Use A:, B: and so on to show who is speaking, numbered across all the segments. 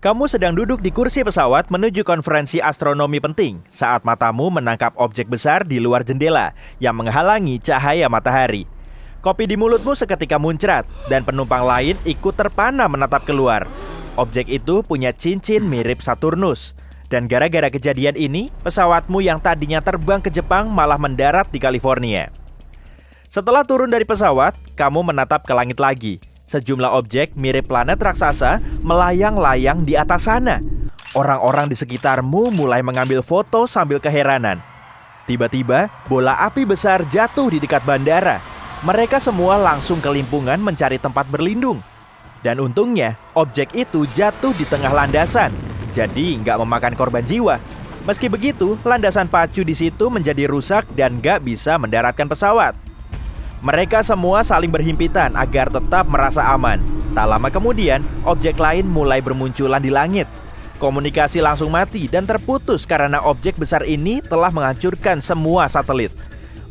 A: Kamu sedang duduk di kursi pesawat menuju konferensi astronomi penting saat matamu menangkap objek besar di luar jendela yang menghalangi cahaya matahari. Kopi di mulutmu seketika muncrat dan penumpang lain ikut terpana menatap keluar. Objek itu punya cincin mirip Saturnus. Dan gara-gara kejadian ini, pesawatmu yang tadinya terbang ke Jepang malah mendarat di California. Setelah turun dari pesawat, kamu menatap ke langit lagi. Sejumlah objek mirip planet raksasa melayang-layang di atas sana. Orang-orang di sekitarmu mulai mengambil foto sambil keheranan. Tiba-tiba, bola api besar jatuh di dekat bandara. Mereka semua langsung kelimpungan mencari tempat berlindung. Dan untungnya, objek itu jatuh di tengah landasan, jadi nggak memakan korban jiwa. Meski begitu, landasan pacu di situ menjadi rusak dan nggak bisa mendaratkan pesawat. Mereka semua saling berhimpitan agar tetap merasa aman. Tak lama kemudian, objek lain mulai bermunculan di langit. Komunikasi langsung mati dan terputus karena objek besar ini telah menghancurkan semua satelit.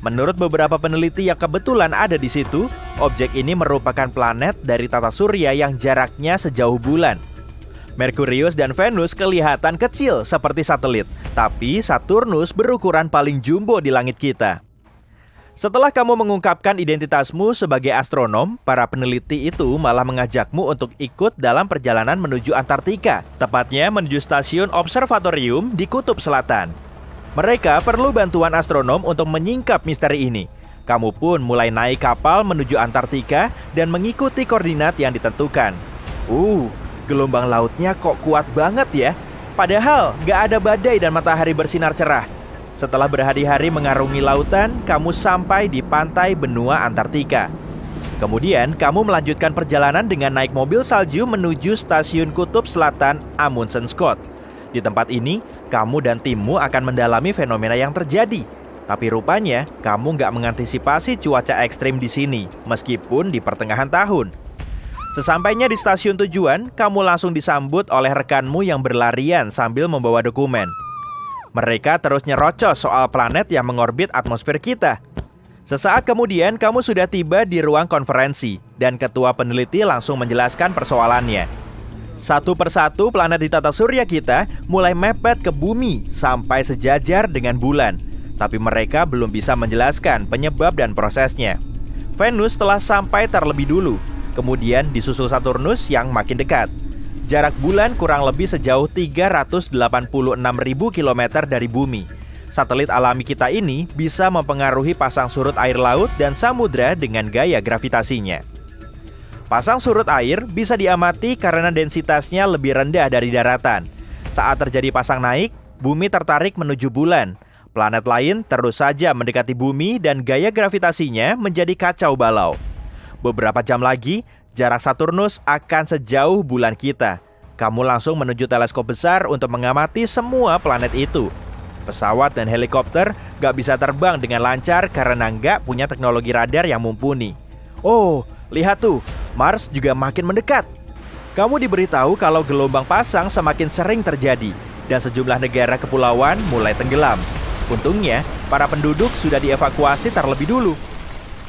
A: Menurut beberapa peneliti yang kebetulan ada di situ, objek ini merupakan planet dari tata surya yang jaraknya sejauh bulan. Merkurius dan Venus kelihatan kecil seperti satelit, tapi Saturnus berukuran paling jumbo di langit kita. Setelah kamu mengungkapkan identitasmu sebagai astronom, para peneliti itu malah mengajakmu untuk ikut dalam perjalanan menuju Antartika, tepatnya menuju stasiun observatorium di Kutub Selatan. Mereka perlu bantuan astronom untuk menyingkap misteri ini. Kamu pun mulai naik kapal menuju Antartika dan mengikuti koordinat yang ditentukan. Gelombang lautnya kok kuat banget ya? Padahal gak ada badai dan matahari bersinar cerah. Setelah berhari-hari mengarungi lautan, kamu sampai di pantai benua Antartika. Kemudian, kamu melanjutkan perjalanan dengan naik mobil salju menuju stasiun Kutub Selatan Amundsen Scott. Di tempat ini, kamu dan timmu akan mendalami fenomena yang terjadi. Tapi rupanya, kamu nggak mengantisipasi cuaca ekstrim di sini, meskipun di pertengahan tahun. Sesampainya di stasiun tujuan, kamu langsung disambut oleh rekanmu yang berlarian sambil membawa dokumen. Mereka terus nyerocos soal planet yang mengorbit atmosfer kita. Sesaat kemudian, kamu sudah tiba di ruang konferensi, dan ketua peneliti langsung menjelaskan persoalannya. Satu persatu planet di tata surya kita mulai mepet ke bumi sampai sejajar dengan bulan. Tapi mereka belum bisa menjelaskan penyebab dan prosesnya. Venus telah sampai terlebih dulu, kemudian disusul Saturnus yang makin dekat. Jarak bulan kurang lebih sejauh 386.000 km dari bumi. Satelit alami kita ini bisa mempengaruhi pasang surut air laut dan samudra dengan gaya gravitasinya. Pasang surut air bisa diamati karena densitasnya lebih rendah dari daratan. Saat terjadi pasang naik, bumi tertarik menuju bulan. Planet lain terus saja mendekati bumi dan gaya gravitasinya menjadi kacau balau. Beberapa jam lagi, jarak Saturnus akan sejauh bulan kita. Kamu langsung menuju teleskop besar untuk mengamati semua planet itu. Pesawat dan helikopter gak bisa terbang dengan lancar karena gak punya teknologi radar yang mumpuni. Lihat tuh, Mars juga makin mendekat. Kamu diberitahu kalau gelombang pasang semakin sering terjadi dan sejumlah negara kepulauan mulai tenggelam. Untungnya, para penduduk sudah dievakuasi terlebih dulu.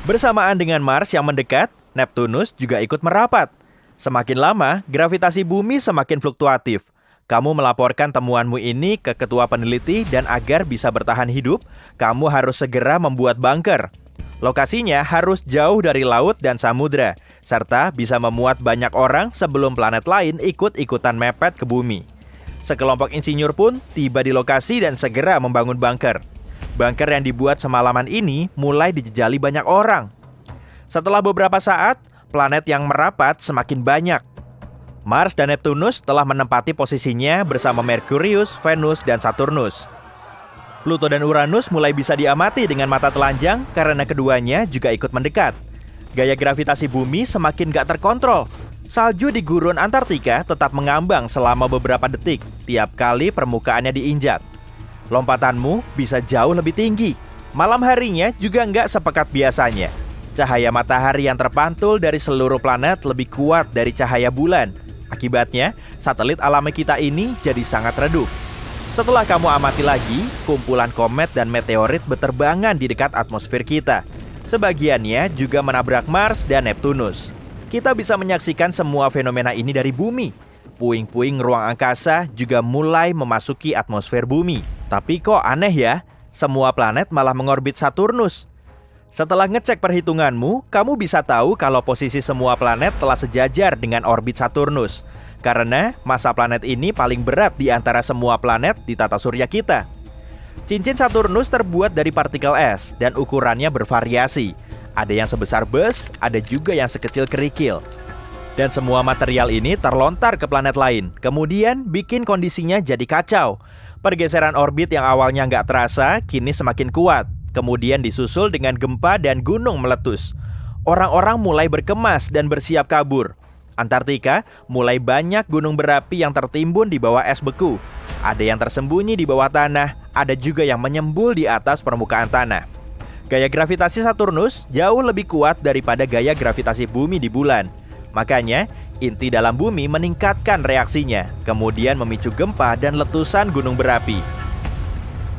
A: Bersamaan dengan Mars yang mendekat, Neptunus juga ikut merapat. Semakin lama, gravitasi bumi semakin fluktuatif. Kamu melaporkan temuanmu ini ke ketua peneliti dan agar bisa bertahan hidup, kamu harus segera membuat bunker. Lokasinya harus jauh dari laut dan samudra, serta bisa memuat banyak orang sebelum planet lain ikut-ikutan mepet ke bumi. Sekelompok insinyur pun tiba di lokasi dan segera membangun bunker. Bunker yang dibuat semalaman ini mulai dijejali banyak orang. Setelah beberapa saat, planet yang merapat semakin banyak. Mars dan Neptunus telah menempati posisinya bersama Merkurius, Venus, dan Saturnus. Pluto dan Uranus mulai bisa diamati dengan mata telanjang karena keduanya juga ikut mendekat. Gaya gravitasi bumi semakin gak terkontrol. Salju di gurun Antartika tetap mengambang selama beberapa detik tiap kali permukaannya diinjak. Lompatanmu bisa jauh lebih tinggi. Malam harinya juga nggak sepekat biasanya. Cahaya matahari yang terpantul dari seluruh planet lebih kuat dari cahaya bulan. Akibatnya, satelit alami kita ini jadi sangat redup. Setelah kamu amati lagi, kumpulan komet dan meteorit berterbangan di dekat atmosfer kita. Sebagiannya juga menabrak Mars dan Neptunus. Kita bisa menyaksikan semua fenomena ini dari bumi. puing-puing ruang angkasa juga mulai memasuki atmosfer bumi. Tapi kok aneh ya, semua planet malah mengorbit Saturnus. Setelah ngecek perhitunganmu, kamu bisa tahu kalau posisi semua planet telah sejajar dengan orbit Saturnus. Karena massa planet ini paling berat di antara semua planet di tata surya kita. Cincin Saturnus terbuat dari partikel es dan ukurannya bervariasi. Ada yang sebesar bus, ada juga yang sekecil kerikil. Dan semua material ini terlontar ke planet lain, kemudian bikin kondisinya jadi kacau. Pergeseran orbit yang awalnya nggak terasa, kini semakin kuat. Kemudian disusul dengan gempa dan gunung meletus. Orang-orang mulai berkemas dan bersiap kabur. Antartika mulai banyak gunung berapi yang tertimbun di bawah es beku. Ada yang tersembunyi di bawah tanah, ada juga yang menyembul di atas permukaan tanah. Gaya gravitasi Saturnus jauh lebih kuat daripada gaya gravitasi bumi di bulan. Makanya, inti dalam bumi meningkatkan reaksinya, kemudian memicu gempa dan letusan gunung berapi.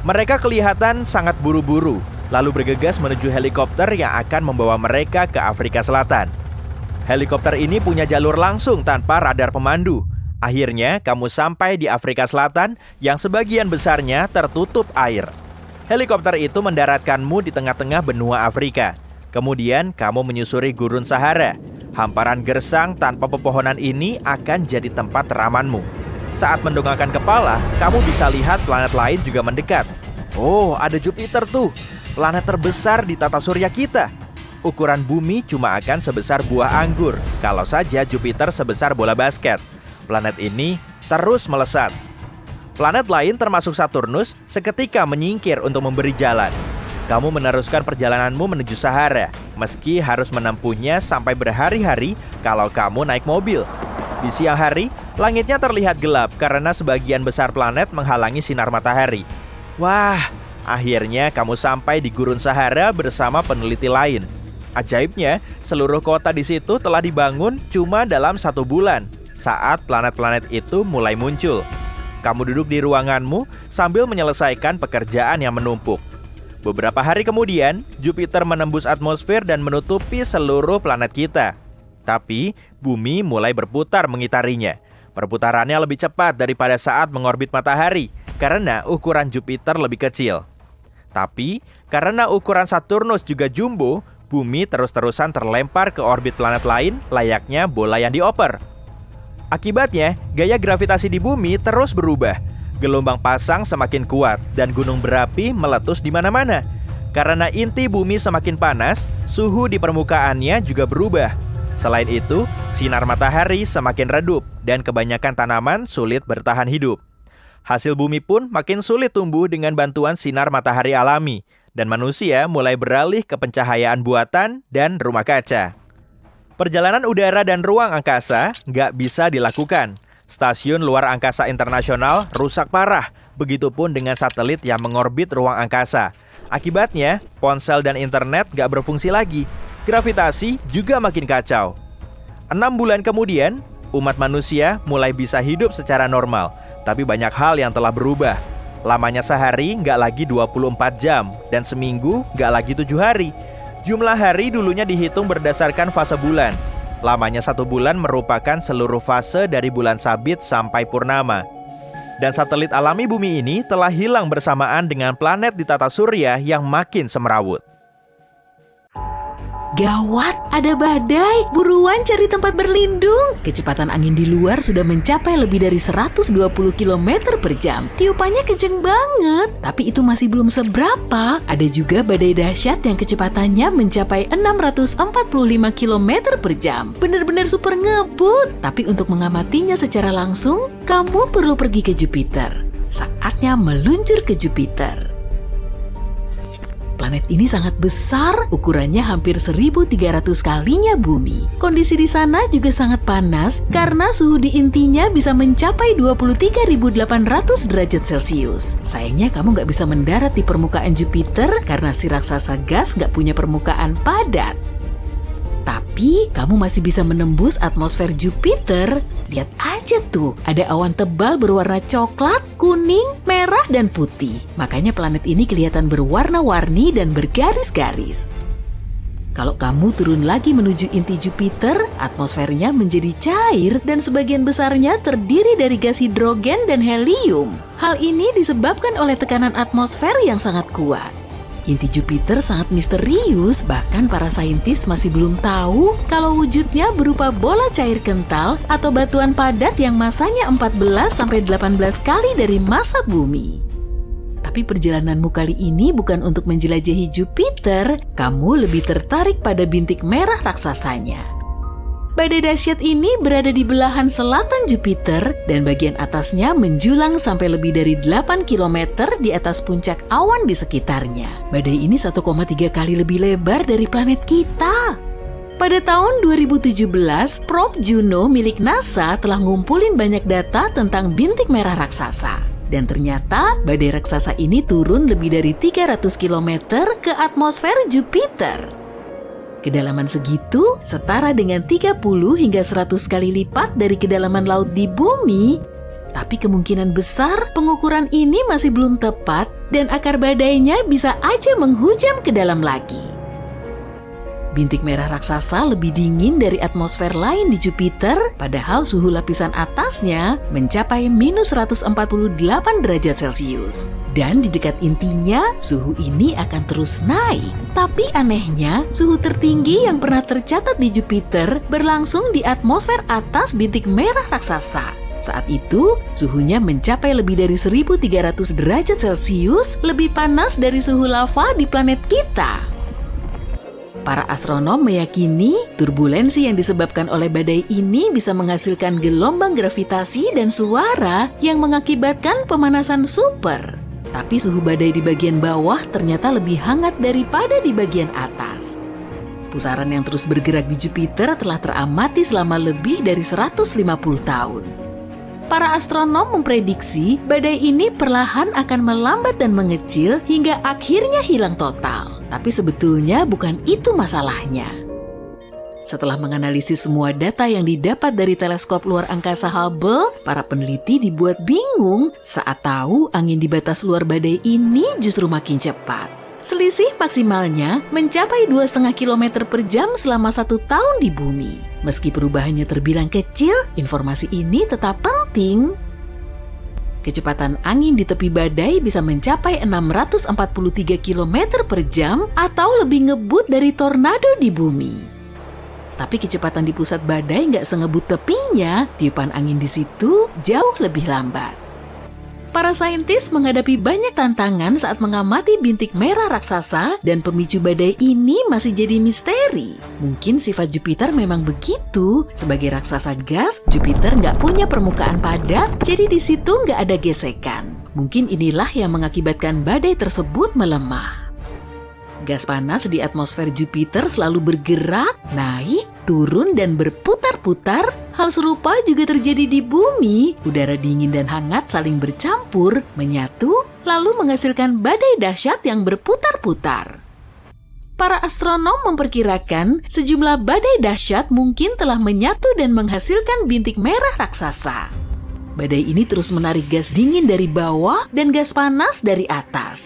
A: Mereka kelihatan sangat buru-buru, lalu bergegas menuju helikopter yang akan membawa mereka ke Afrika Selatan. Helikopter ini punya jalur langsung tanpa radar pemandu. Akhirnya, kamu sampai di Afrika Selatan yang sebagian besarnya tertutup air. Helikopter itu mendaratkanmu di tengah-tengah benua Afrika. Kemudian, kamu menyusuri gurun Sahara. Hamparan gersang tanpa pepohonan ini akan jadi tempat teramanmu. Saat mendongakkan kepala, kamu bisa lihat planet lain juga mendekat. Oh, ada Jupiter tuh, planet terbesar di tata surya kita. Ukuran bumi cuma akan sebesar buah anggur, kalau saja Jupiter sebesar bola basket. Planet ini terus melesat. Planet lain termasuk Saturnus seketika menyingkir untuk memberi jalan. Kamu meneruskan perjalananmu menuju Sahara, meski harus menempuhnya sampai berhari-hari kalau kamu naik mobil. Di siang hari, langitnya terlihat gelap karena sebagian besar planet menghalangi sinar matahari. Wah, akhirnya kamu sampai di gurun Sahara bersama peneliti lain. Ajaibnya, seluruh kota di situ telah dibangun cuma dalam 1 bulan, saat planet-planet itu mulai muncul. Kamu duduk di ruanganmu sambil menyelesaikan pekerjaan yang menumpuk. Beberapa hari kemudian, Jupiter menembus atmosfer dan menutupi seluruh planet kita. Tapi, bumi mulai berputar mengitarinya. Perputarannya lebih cepat daripada saat mengorbit matahari, karena ukuran Jupiter lebih kecil. Tapi, karena ukuran Saturnus juga jumbo, bumi terus-terusan terlempar ke orbit planet lain layaknya bola yang dioper. Akibatnya, gaya gravitasi di bumi terus berubah. Gelombang pasang semakin kuat dan gunung berapi meletus di mana-mana. Karena inti bumi semakin panas, suhu di permukaannya juga berubah. Selain itu, sinar matahari semakin redup dan kebanyakan tanaman sulit bertahan hidup. Hasil bumi pun makin sulit tumbuh dengan bantuan sinar matahari alami, dan manusia mulai beralih ke pencahayaan buatan dan rumah kaca. Perjalanan udara dan ruang angkasa nggak bisa dilakukan. Stasiun luar angkasa internasional rusak parah, begitupun dengan satelit yang mengorbit ruang angkasa. Akibatnya, ponsel dan internet nggak berfungsi lagi. Gravitasi juga makin kacau. 6 bulan kemudian, umat manusia mulai bisa hidup secara normal. Tapi banyak hal yang telah berubah. Lamanya sehari nggak lagi 24 jam, dan seminggu nggak lagi 7 hari. Jumlah hari dulunya dihitung berdasarkan fase bulan. Lamanya 1 bulan merupakan seluruh fase dari bulan sabit sampai purnama. Dan satelit alami bumi ini telah hilang bersamaan dengan planet di tata surya yang makin semrawut.
B: Gawat, ada badai. Buruan cari tempat berlindung. Kecepatan angin di luar sudah mencapai lebih dari 120 km per jam. Tiupannya kenceng banget, tapi itu masih belum seberapa. Ada juga badai dahsyat yang kecepatannya mencapai 645 km per jam. Benar-benar super ngebut. Tapi untuk mengamatinya secara langsung, kamu perlu pergi ke Jupiter. Saatnya meluncur ke Jupiter. Planet ini sangat besar, ukurannya hampir 1.300 kalinya bumi. Kondisi di sana juga sangat panas karena suhu di intinya bisa mencapai 23.800 derajat Celcius. Sayangnya kamu nggak bisa mendarat di permukaan Jupiter karena si raksasa gas nggak punya permukaan padat. Tapi kamu masih bisa menembus atmosfer Jupiter. Lihat aja tuh, ada awan tebal berwarna coklat, kuning, merah, dan putih. Makanya planet ini kelihatan berwarna-warni dan bergaris-garis. Kalau kamu turun lagi menuju inti Jupiter, atmosfernya menjadi cair dan sebagian besarnya terdiri dari gas hidrogen dan helium. Hal ini disebabkan oleh tekanan atmosfer yang sangat kuat. Inti Jupiter sangat misterius, bahkan para saintis masih belum tahu kalau wujudnya berupa bola cair kental atau batuan padat yang masanya 14-18 kali dari massa bumi. Tapi perjalananmu kali ini bukan untuk menjelajahi Jupiter, kamu lebih tertarik pada bintik merah raksasanya. Badai dahsyat ini berada di belahan selatan Jupiter dan bagian atasnya menjulang sampai lebih dari 8 km di atas puncak awan di sekitarnya. Badai ini 1,3 kali lebih lebar dari planet kita. Pada tahun 2017, probe Juno milik NASA telah ngumpulin banyak data tentang bintik merah raksasa. Dan ternyata badai raksasa ini turun lebih dari 300 km ke atmosfer Jupiter. Kedalaman segitu setara dengan 30 hingga 100 kali lipat dari kedalaman laut di bumi. Tapi kemungkinan besar pengukuran ini masih belum tepat dan akar badainya bisa aja menghujam ke dalam lagi. Bintik merah raksasa lebih dingin dari atmosfer lain di Jupiter, padahal suhu lapisan atasnya mencapai minus 148 derajat Celcius. Dan di dekat intinya, suhu ini akan terus naik. Tapi anehnya, suhu tertinggi yang pernah tercatat di Jupiter berlangsung di atmosfer atas bintik merah raksasa. Saat itu, suhunya mencapai lebih dari 1.300 derajat Celcius, lebih panas dari suhu lava di planet kita. Para astronom meyakini turbulensi yang disebabkan oleh badai ini bisa menghasilkan gelombang gravitasi dan suara yang mengakibatkan pemanasan super. Tapi suhu badai di bagian bawah ternyata lebih hangat daripada di bagian atas. Pusaran yang terus bergerak di Jupiter telah teramati selama lebih dari 150 tahun. Para astronom memprediksi badai ini perlahan akan melambat dan mengecil hingga akhirnya hilang total. Tapi sebetulnya bukan itu masalahnya. Setelah menganalisis semua data yang didapat dari teleskop luar angkasa Hubble, para peneliti dibuat bingung saat tahu angin di batas luar badai ini justru makin cepat. Selisih maksimalnya mencapai 2,5 km per jam selama 1 tahun di bumi. Meski perubahannya terbilang kecil, informasi ini tetap penting. Kecepatan angin di tepi badai bisa mencapai 643 km per jam atau lebih ngebut dari tornado di bumi. Tapi kecepatan di pusat badai nggak sengebut tepinya, tiupan angin di situ jauh lebih lambat. Para saintis menghadapi banyak tantangan saat mengamati bintik merah raksasa dan pemicu badai ini masih jadi misteri. Mungkin sifat Jupiter memang begitu. Sebagai raksasa gas, Jupiter nggak punya permukaan padat, jadi di situ nggak ada gesekan. Mungkin inilah yang mengakibatkan badai tersebut melemah. Gas panas di atmosfer Jupiter selalu bergerak, naik, turun, dan berputar-putar. Hal serupa juga terjadi di bumi. Udara dingin dan hangat saling bercampur, menyatu, lalu menghasilkan badai dahsyat yang berputar-putar. Para astronom memperkirakan sejumlah badai dahsyat mungkin telah menyatu dan menghasilkan bintik merah raksasa. Badai ini terus menarik gas dingin dari bawah dan gas panas dari atas.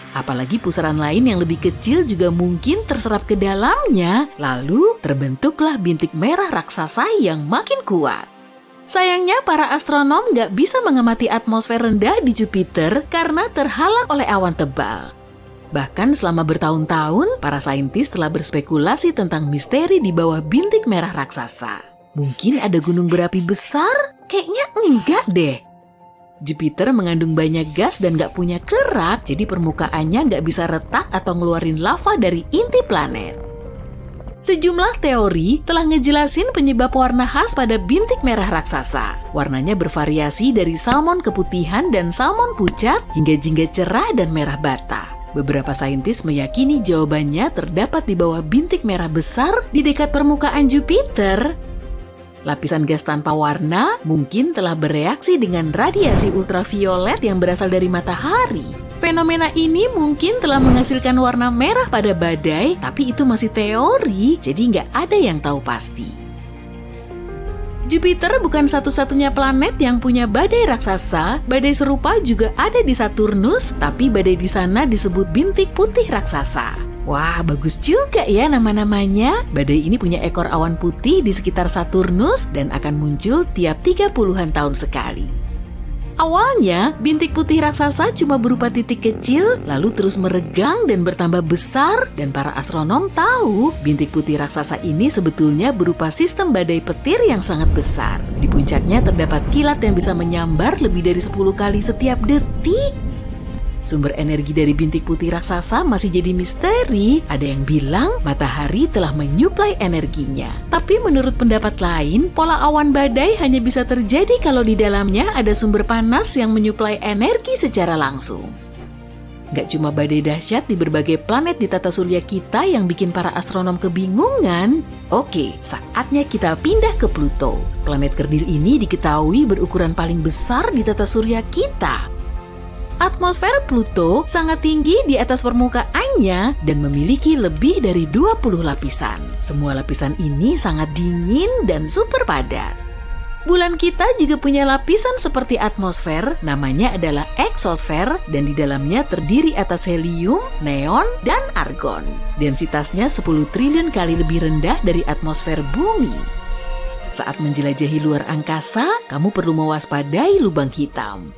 B: Apalagi pusaran lain yang lebih kecil juga mungkin terserap ke dalamnya, lalu terbentuklah bintik merah raksasa yang makin kuat. Sayangnya para astronom nggak bisa mengamati atmosfer rendah di Jupiter karena terhalang oleh awan tebal. Bahkan selama bertahun-tahun, para saintis telah berspekulasi tentang misteri di bawah bintik merah raksasa. Mungkin ada gunung berapi besar? Kayaknya enggak deh. Jupiter mengandung banyak gas dan gak punya kerak, jadi permukaannya gak bisa retak atau ngeluarin lava dari inti planet. Sejumlah teori telah ngejelasin penyebab warna khas pada bintik merah raksasa. Warnanya bervariasi dari salmon keputihan dan salmon pucat hingga jingga cerah dan merah bata. Beberapa saintis meyakini jawabannya terdapat di bawah bintik merah besar di dekat permukaan Jupiter. Lapisan gas tanpa warna mungkin telah bereaksi dengan radiasi ultraviolet yang berasal dari matahari. Fenomena ini mungkin telah menghasilkan warna merah pada badai, tapi itu masih teori, jadi nggak ada yang tahu pasti. Jupiter bukan satu-satunya planet yang punya badai raksasa. Badai serupa juga ada di Saturnus, tapi badai di sana disebut bintik putih raksasa. Wah, bagus juga ya nama-namanya. Badai ini punya ekor awan putih di sekitar Saturnus dan akan muncul tiap 30-an tahun sekali. Awalnya, bintik putih raksasa cuma berupa titik kecil, lalu terus meregang dan bertambah besar, dan para astronom tahu bintik putih raksasa ini sebetulnya berupa sistem badai petir yang sangat besar. Di puncaknya terdapat kilat yang bisa menyambar lebih dari 10 kali setiap detik. Sumber energi dari bintik putih raksasa masih jadi misteri. Ada yang bilang matahari telah menyuplai energinya. Tapi menurut pendapat lain, pola awan badai hanya bisa terjadi kalau di dalamnya ada sumber panas yang menyuplai energi secara langsung. Gak cuma badai dahsyat di berbagai planet di tata surya kita yang bikin para astronom kebingungan. Oke, saatnya kita pindah ke Pluto. Planet kerdil ini diketahui berukuran paling besar di tata surya kita. Atmosfer Pluto sangat tinggi di atas permukaannya dan memiliki lebih dari 20 lapisan. Semua lapisan ini sangat dingin dan super padat. Bulan kita juga punya lapisan seperti atmosfer, namanya adalah eksosfer, dan di dalamnya terdiri atas helium, neon, dan argon. Densitasnya 10 triliun kali lebih rendah dari atmosfer bumi. Saat menjelajahi luar angkasa, kamu perlu mewaspadai lubang hitam.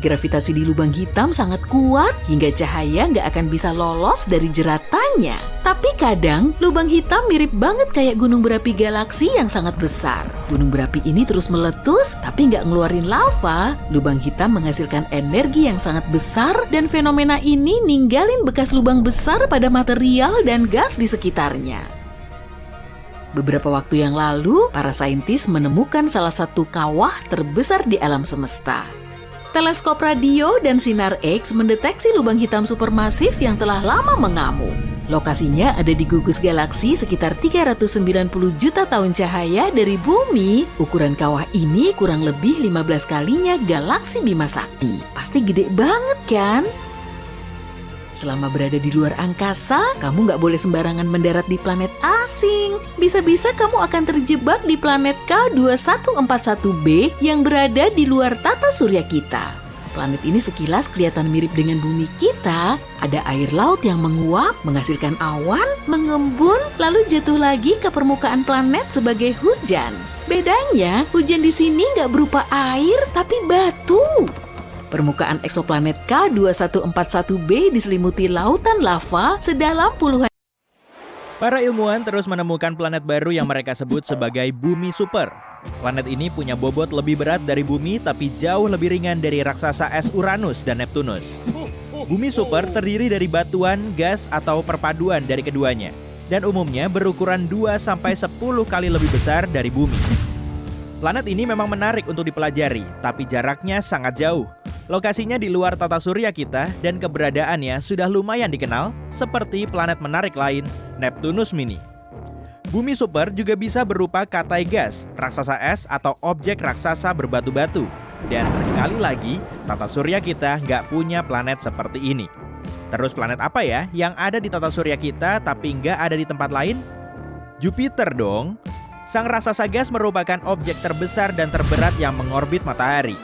B: Gravitasi di lubang hitam sangat kuat hingga cahaya nggak akan bisa lolos dari jeratannya. Tapi kadang lubang hitam mirip banget kayak gunung berapi galaksi yang sangat besar. Gunung berapi ini terus meletus tapi nggak ngeluarin lava. Lubang hitam menghasilkan energi yang sangat besar dan fenomena ini ninggalin bekas lubang besar pada material dan gas di sekitarnya. Beberapa waktu yang lalu, para saintis menemukan salah satu kawah terbesar di alam semesta. Teleskop radio dan sinar X mendeteksi lubang hitam supermasif yang telah lama mengamuk. Lokasinya ada di gugus galaksi sekitar 390 juta tahun cahaya dari bumi. Ukuran kawah ini kurang lebih 15 kalinya galaksi Bima Sakti. Pasti gede banget kan? Selama berada di luar angkasa, kamu nggak boleh sembarangan mendarat di planet asing. Bisa-bisa kamu akan terjebak di planet K2141b yang berada di luar tata surya kita. Planet ini sekilas kelihatan mirip dengan bumi kita. Ada air laut yang menguap, menghasilkan awan, mengembun, lalu jatuh lagi ke permukaan planet sebagai hujan. Bedanya, hujan di sini nggak berupa air, tapi batu. Permukaan eksoplanet K2141b diselimuti lautan lava sedalam puluhan.
A: Para ilmuwan terus menemukan planet baru yang mereka sebut sebagai bumi super. Planet ini punya bobot lebih berat dari bumi tapi jauh lebih ringan dari raksasa es Uranus dan Neptunus. Bumi super terdiri dari batuan, gas, atau perpaduan dari keduanya. Dan umumnya berukuran 2-10 kali lebih besar dari bumi. Planet ini memang menarik untuk dipelajari, tapi jaraknya sangat jauh. Lokasinya di luar tata surya kita dan keberadaannya sudah lumayan dikenal seperti planet menarik lain, Neptunus Mini. Bumi super juga bisa berupa katai gas, raksasa es, atau objek raksasa berbatu-batu. Dan sekali lagi, tata surya kita nggak punya planet seperti ini. Terus planet apa ya yang ada di tata surya kita tapi nggak ada di tempat lain? Jupiter dong. Sang raksasa gas merupakan objek terbesar dan terberat yang mengorbit matahari.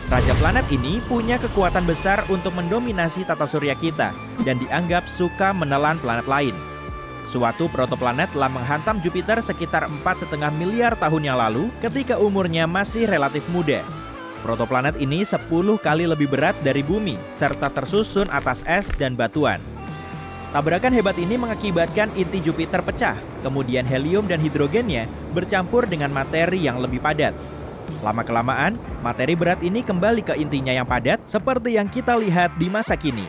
A: Raja planet ini punya kekuatan besar untuk mendominasi tata surya kita dan dianggap suka menelan planet lain. Suatu protoplanet telah menghantam Jupiter sekitar 4,5 miliar tahun yang lalu ketika umurnya masih relatif muda. Protoplanet ini 10 kali lebih berat dari bumi serta tersusun atas es dan batuan. Tabrakan hebat ini mengakibatkan inti Jupiter pecah, kemudian helium dan hidrogennya bercampur dengan materi yang lebih padat. Lama-kelamaan, materi berat ini kembali ke intinya yang padat seperti yang kita lihat di masa kini.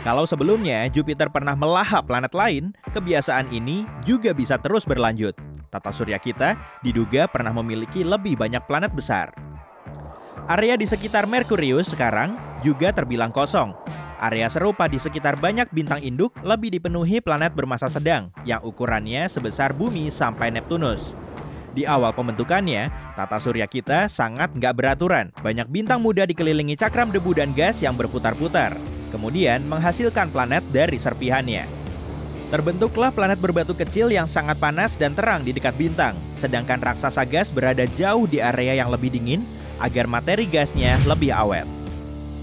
A: Kalau sebelumnya Jupiter pernah melahap planet lain, kebiasaan ini juga bisa terus berlanjut. Tata surya kita diduga pernah memiliki lebih banyak planet besar. Area di sekitar Merkurius sekarang juga terbilang kosong. Area serupa di sekitar banyak bintang induk lebih dipenuhi planet bermassa sedang yang ukurannya sebesar Bumi sampai Neptunus. Di awal pembentukannya, tata surya kita sangat nggak beraturan. Banyak bintang muda dikelilingi cakram debu dan gas yang berputar-putar, kemudian menghasilkan planet dari serpihannya. Terbentuklah planet berbatu kecil yang sangat panas dan terang di dekat bintang, sedangkan raksasa gas berada jauh di area yang lebih dingin agar materi gasnya lebih awet.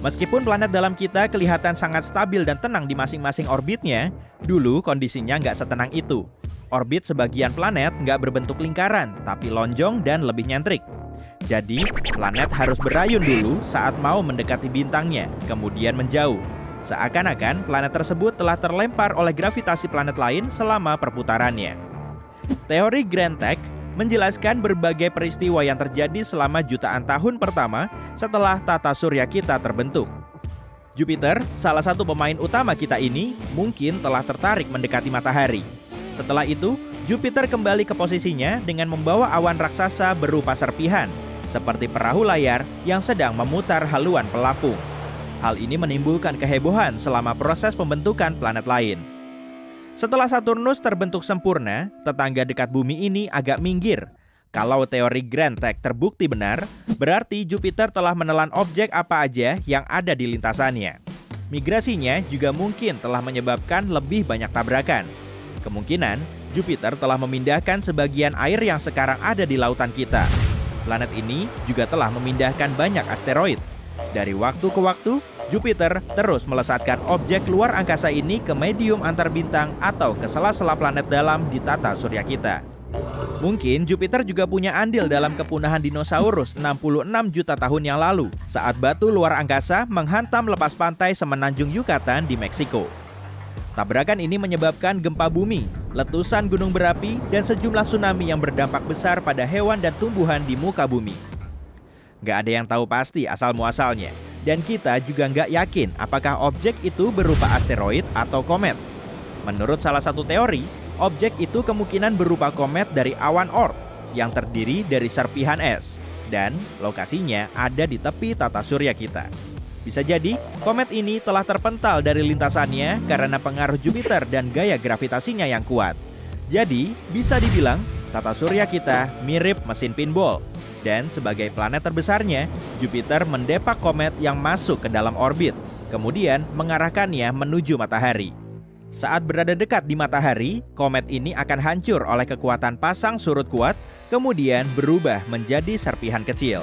A: Meskipun planet dalam kita kelihatan sangat stabil dan tenang di masing-masing orbitnya, dulu kondisinya nggak setenang itu. Orbit sebagian planet nggak berbentuk lingkaran, tapi lonjong dan lebih nyentrik. Jadi, planet harus berayun dulu saat mau mendekati bintangnya, kemudian menjauh. Seakan-akan planet tersebut telah terlempar oleh gravitasi planet lain selama perputarannya. Teori Grand Tech menjelaskan berbagai peristiwa yang terjadi selama jutaan tahun pertama setelah tata surya kita terbentuk. Jupiter, salah satu pemain utama kita ini, mungkin telah tertarik mendekati matahari. Setelah itu, Jupiter kembali ke posisinya dengan membawa awan raksasa berupa serpihan, seperti perahu layar yang sedang memutar haluan pelapung. Hal ini menimbulkan kehebohan selama proses pembentukan planet lain. Setelah Saturnus terbentuk sempurna, tetangga dekat bumi ini agak minggir. Kalau teori Grand Tech terbukti benar, berarti Jupiter telah menelan objek apa aja yang ada di lintasannya. Migrasinya juga mungkin telah menyebabkan lebih banyak tabrakan. Kemungkinan, Jupiter telah memindahkan sebagian air yang sekarang ada di lautan kita. Planet ini juga telah memindahkan banyak asteroid. Dari waktu ke waktu, Jupiter terus melesatkan objek luar angkasa ini ke medium antar bintang atau ke sela-sela planet dalam di tata surya kita. Mungkin Jupiter juga punya andil dalam kepunahan dinosaurus 66 juta tahun yang lalu saat batu luar angkasa menghantam lepas pantai semenanjung Yucatan di Meksiko. Tabrakan ini menyebabkan gempa bumi, letusan gunung berapi, dan sejumlah tsunami yang berdampak besar pada hewan dan tumbuhan di muka bumi. Gak ada yang tahu pasti asal-muasalnya. Dan kita juga nggak yakin apakah objek itu berupa asteroid atau komet. Menurut salah satu teori, objek itu kemungkinan berupa komet dari awan Oort yang terdiri dari serpihan es. Dan lokasinya ada di tepi tata surya kita. Bisa jadi, komet ini telah terpental dari lintasannya karena pengaruh Jupiter dan gaya gravitasinya yang kuat. Jadi, bisa dibilang, tata surya kita mirip mesin pinball. Dan sebagai planet terbesarnya, Jupiter mendepak komet yang masuk ke dalam orbit, kemudian mengarahkannya menuju matahari. Saat berada dekat di matahari, komet ini akan hancur oleh kekuatan pasang surut kuat, kemudian berubah menjadi serpihan kecil.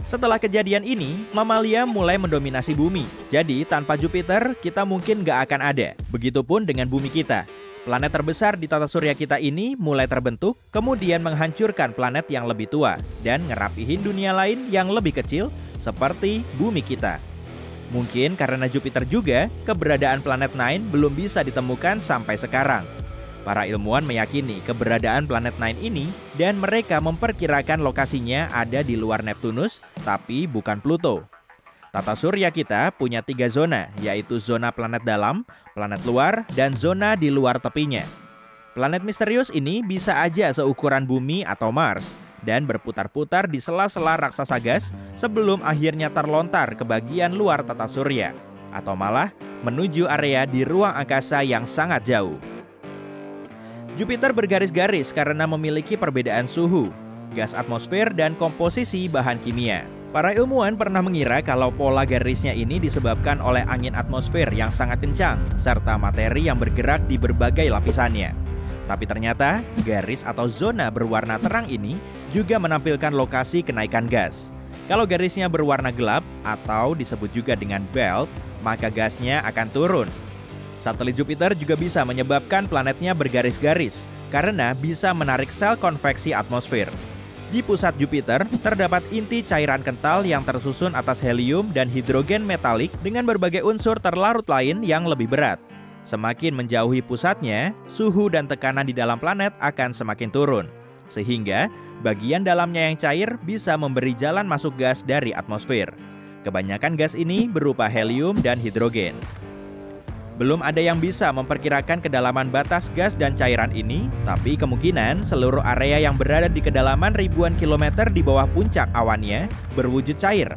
A: Setelah kejadian ini, mamalia mulai mendominasi bumi. Jadi, tanpa Jupiter, kita mungkin nggak akan ada. Begitupun dengan bumi kita. Planet terbesar di tata surya kita ini mulai terbentuk, kemudian menghancurkan planet yang lebih tua dan ngerapihin dunia lain yang lebih kecil seperti bumi kita. Mungkin karena Jupiter juga, keberadaan planet Nine belum bisa ditemukan sampai sekarang. Para ilmuwan meyakini keberadaan planet Nine ini dan mereka memperkirakan lokasinya ada di luar Neptunus, tapi bukan Pluto. Tata surya kita punya 3 zona, yaitu zona planet dalam, planet luar, dan zona di luar tepinya. Planet misterius ini bisa aja seukuran bumi atau Mars, dan berputar-putar di sela-sela raksasa gas sebelum akhirnya terlontar ke bagian luar tata surya, atau malah menuju area di ruang angkasa yang sangat jauh. Jupiter bergaris-garis karena memiliki perbedaan suhu, gas atmosfer, dan komposisi bahan kimia. Para ilmuwan pernah mengira kalau pola garisnya ini disebabkan oleh angin atmosfer yang sangat kencang, serta materi yang bergerak di berbagai lapisannya. Tapi ternyata, garis atau zona berwarna terang ini juga menampilkan lokasi kenaikan gas. Kalau garisnya berwarna gelap, atau disebut juga dengan belt, maka gasnya akan turun. Satelit Jupiter juga bisa menyebabkan planetnya bergaris-garis, karena bisa menarik sel konveksi atmosfer. Di pusat Jupiter, terdapat inti cairan kental yang tersusun atas helium dan hidrogen metalik dengan berbagai unsur terlarut lain yang lebih berat. Semakin menjauhi pusatnya, suhu dan tekanan di dalam planet akan semakin turun. Sehingga, bagian dalamnya yang cair bisa memberi jalan masuk gas dari atmosfer. Kebanyakan gas ini berupa helium dan hidrogen. Belum ada yang bisa memperkirakan kedalaman batas gas dan cairan ini, tapi kemungkinan seluruh area yang berada di kedalaman ribuan kilometer di bawah puncak awannya berwujud cair.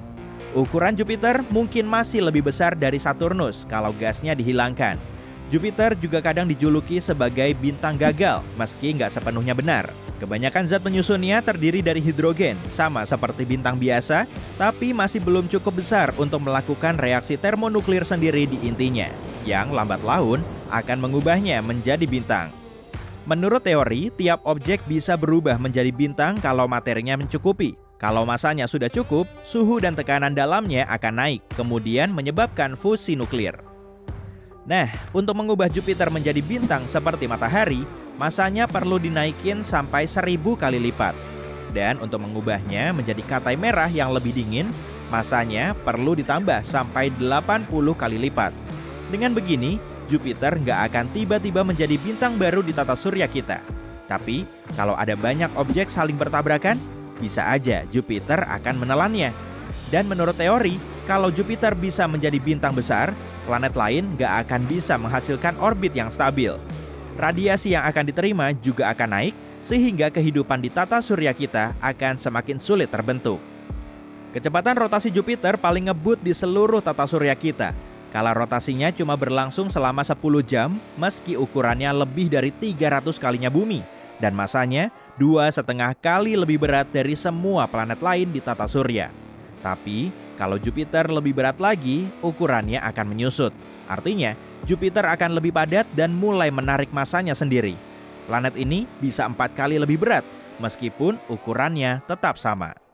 A: Ukuran Jupiter mungkin masih lebih besar dari Saturnus kalau gasnya dihilangkan. Jupiter juga kadang dijuluki sebagai bintang gagal, meski nggak sepenuhnya benar. Kebanyakan zat penyusunnya terdiri dari hidrogen, sama seperti bintang biasa, tapi masih belum cukup besar untuk melakukan reaksi termonuklir sendiri di intinya, yang lambat laun akan mengubahnya menjadi bintang. Menurut teori, tiap objek bisa berubah menjadi bintang kalau materinya mencukupi. Kalau masanya sudah cukup, suhu dan tekanan dalamnya akan naik, kemudian menyebabkan fusi nuklir. Nah, untuk mengubah Jupiter menjadi bintang seperti matahari, masanya perlu dinaikin sampai 1000 kali lipat. Dan untuk mengubahnya menjadi katai merah yang lebih dingin, masanya perlu ditambah sampai 80 kali lipat. Dengan begini, Jupiter nggak akan tiba-tiba menjadi bintang baru di tata surya kita. Tapi, kalau ada banyak objek saling bertabrakan, bisa aja Jupiter akan menelannya. Dan menurut teori, kalau Jupiter bisa menjadi bintang besar, planet lain nggak akan bisa menghasilkan orbit yang stabil. Radiasi yang akan diterima juga akan naik, sehingga kehidupan di tata surya kita akan semakin sulit terbentuk. Kecepatan rotasi Jupiter paling ngebut di seluruh tata surya kita. Kala rotasinya cuma berlangsung selama 10 jam, meski ukurannya lebih dari 300 kalinya bumi, dan masanya 2,5 kali lebih berat dari semua planet lain di tata surya. Tapi, kalau Jupiter lebih berat lagi, ukurannya akan menyusut. Artinya, Jupiter akan lebih padat dan mulai menarik masanya sendiri. Planet ini bisa 4 kali lebih berat, meskipun ukurannya tetap sama.